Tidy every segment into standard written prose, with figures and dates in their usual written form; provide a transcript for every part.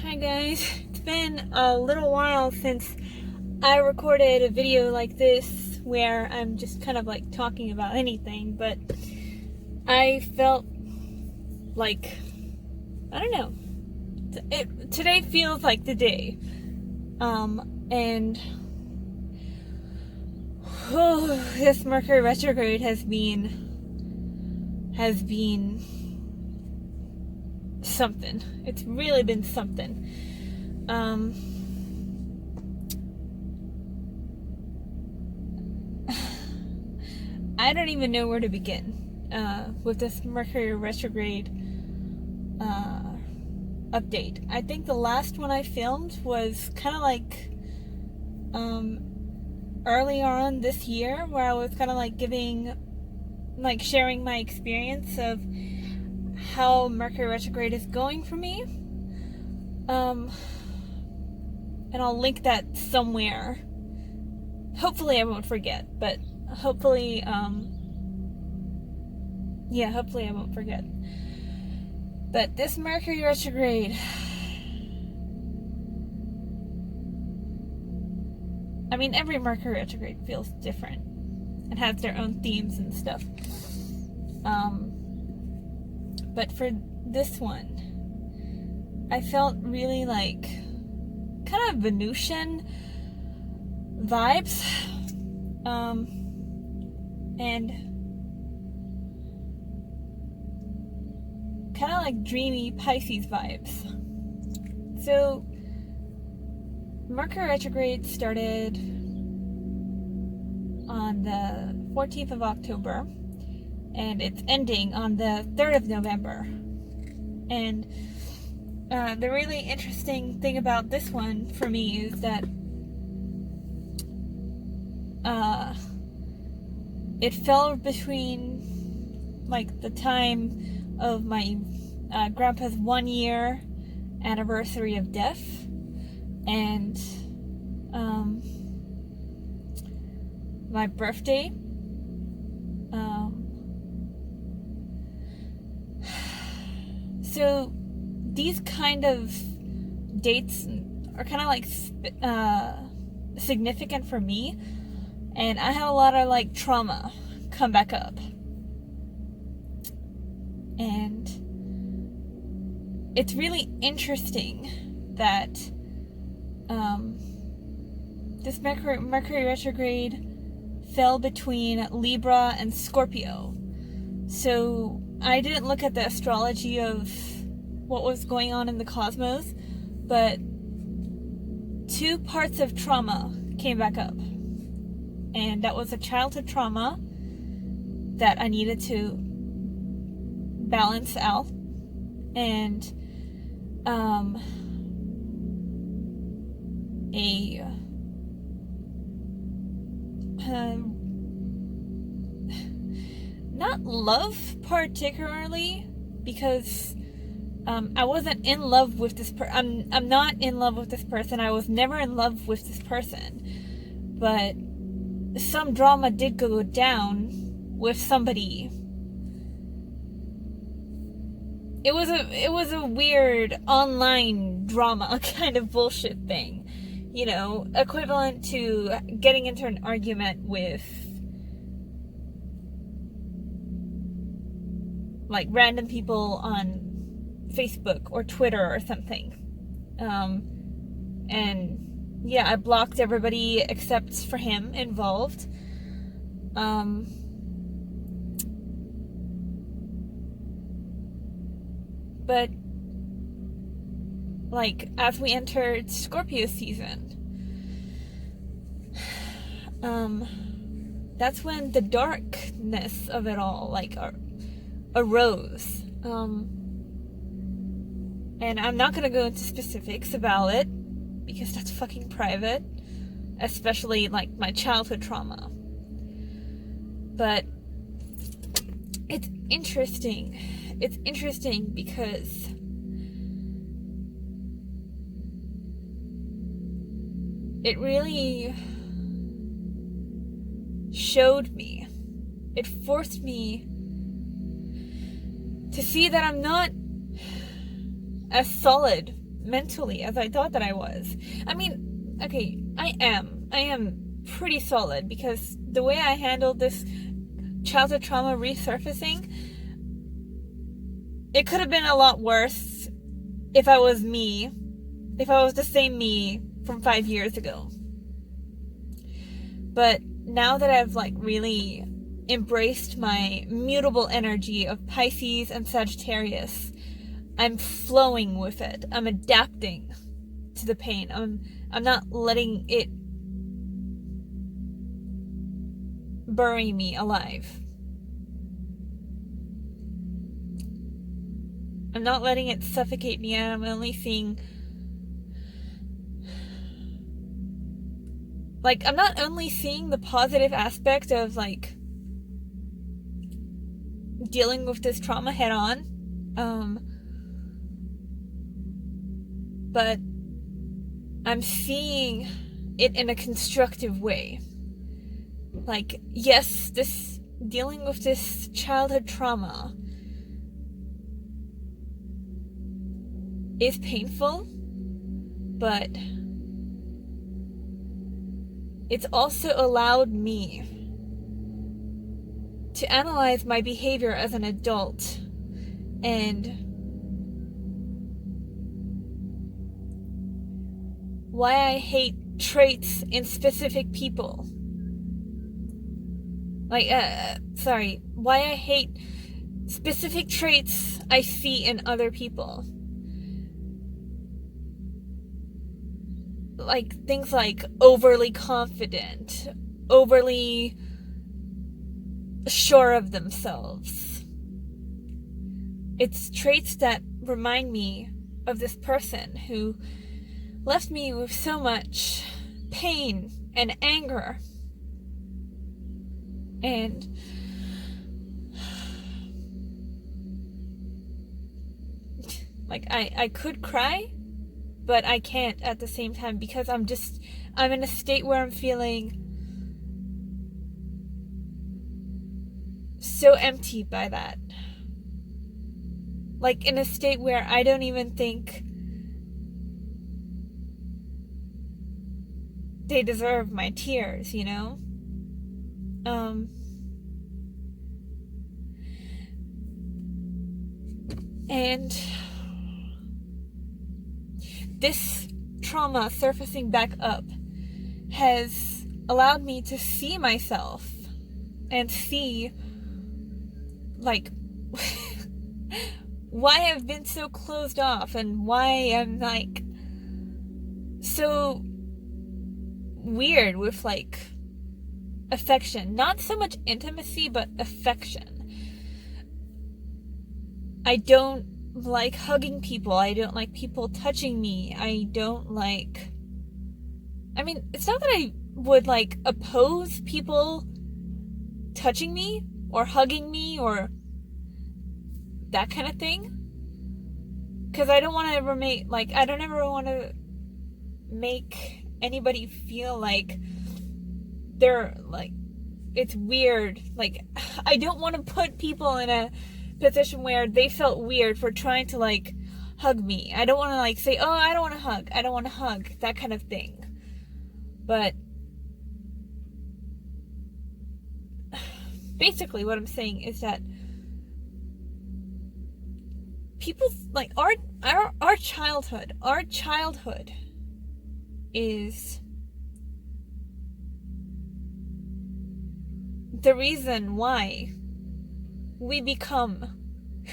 Hi guys, it's been a little while since I recorded a video like this where I'm just kind of like talking about anything, but I felt like, I don't know, today feels like the day, and this Mercury retrograde has been something. It's really been something. I don't even know where to begin with this Mercury retrograde update. I think the last one I filmed was kind of like earlier on this year, where I was kind of like sharing my experience of how Mercury retrograde is going for me. And I'll link that somewhere. Hopefully I won't forget, but hopefully I won't forget. But this Mercury retrograde, I mean, every Mercury retrograde feels different and has their own themes and stuff. But for this one, I felt really like kind of Venusian vibes, and kind of like dreamy Pisces vibes. So Mercury retrograde started on the 14th of October, and it's ending on the 3rd of November. And the really interesting thing about this one for me is that it fell between like the time of my grandpa's 1-year anniversary of death and my birthday. So these kind of dates are kind of like significant for me, and I had a lot of like trauma come back up, and it's really interesting that this Mercury retrograde fell between Libra and Scorpio. So I didn't look at the astrology of what was going on in the cosmos, but 2 parts of trauma came back up. And that was a childhood trauma that I needed to balance out, and not love particularly, because I wasn't in love with this person. I'm not in love with this person. I was never in love with this person. But some drama did go down with somebody. It was a weird online drama kind of bullshit thing. You know, equivalent to getting into an argument with like random people on Facebook or Twitter or something. And yeah, I blocked everybody except for him involved. But like as we entered Scorpio season, that's when the darkness of it all like arose. And I'm not gonna go into specifics about it because that's fucking private, especially like my childhood trauma. But it's interesting. It's interesting because it really showed me, it forced me to see that I'm not as solid mentally as I thought that I was. I mean, okay, I am pretty solid, because the way I handled this childhood trauma resurfacing, it could have been a lot worse if I was the same me from 5 years ago. But now that I've like really embraced my mutable energy of Pisces and Sagittarius, I'm flowing with it. I'm adapting to the pain. I'm not letting it bury me alive. I'm not letting it suffocate me, and I'm only seeing, like, I'm not only seeing the positive aspect of like dealing with this trauma head on, but I'm seeing it in a constructive way. Like, yes, this dealing with this childhood trauma is painful, but it's also allowed me to analyze my behavior as an adult and why I hate traits in specific people. Like, why I hate specific traits I see in other people. Like, things like overly confident, overly sure of themselves. It's traits that remind me of this person who left me with so much pain and anger. And like, I could cry, but I can't at the same time, because I'm in a state where I'm feeling so empty by that. Like, in a state where I don't even think they deserve my tears, you know? And this trauma surfacing back up has allowed me to see myself and see, like, why I've been so closed off and why I'm, like, so weird with, like, affection. Not so much intimacy, but affection. I don't like hugging people. I don't like people touching me. I don't like... I mean, it's not that I would, like, oppose people touching me or hugging me or that kind of thing. Because I don't want to remain, like, I don't ever want to make anybody feel like they're, like, it's weird. Like, I don't want to put people in a position where they felt weird for trying to, like, hug me. I don't want to, like, say, oh, I don't want to hug. I don't want to hug. That kind of thing. But basically what I'm saying is that people, like, our childhood is the reason why we become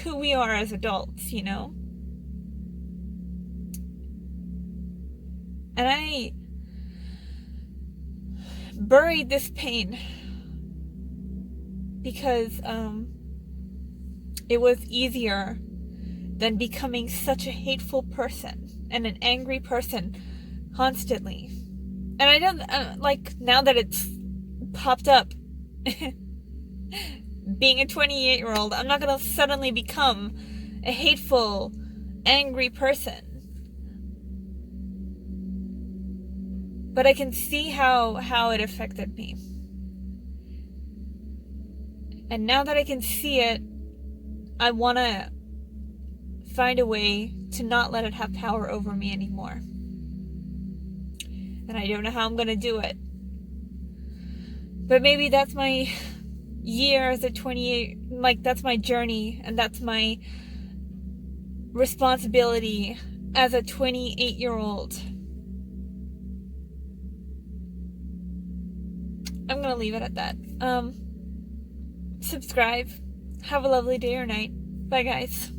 who we are as adults, you know? And I buried this pain because it was easier than becoming such a hateful person and an angry person constantly. And I don't, like, now that it's popped up, being a 28-year-old, I'm not gonna suddenly become a hateful, angry person. But I can see how it affected me. And now that I can see it, I want to find a way to not let it have power over me anymore. And I don't know how I'm going to do it. But maybe that's my year as a 28, like that's my journey, and that's my responsibility as a 28-year-old. I'm going to leave it at that. Subscribe. Have a lovely day or night. Bye, guys.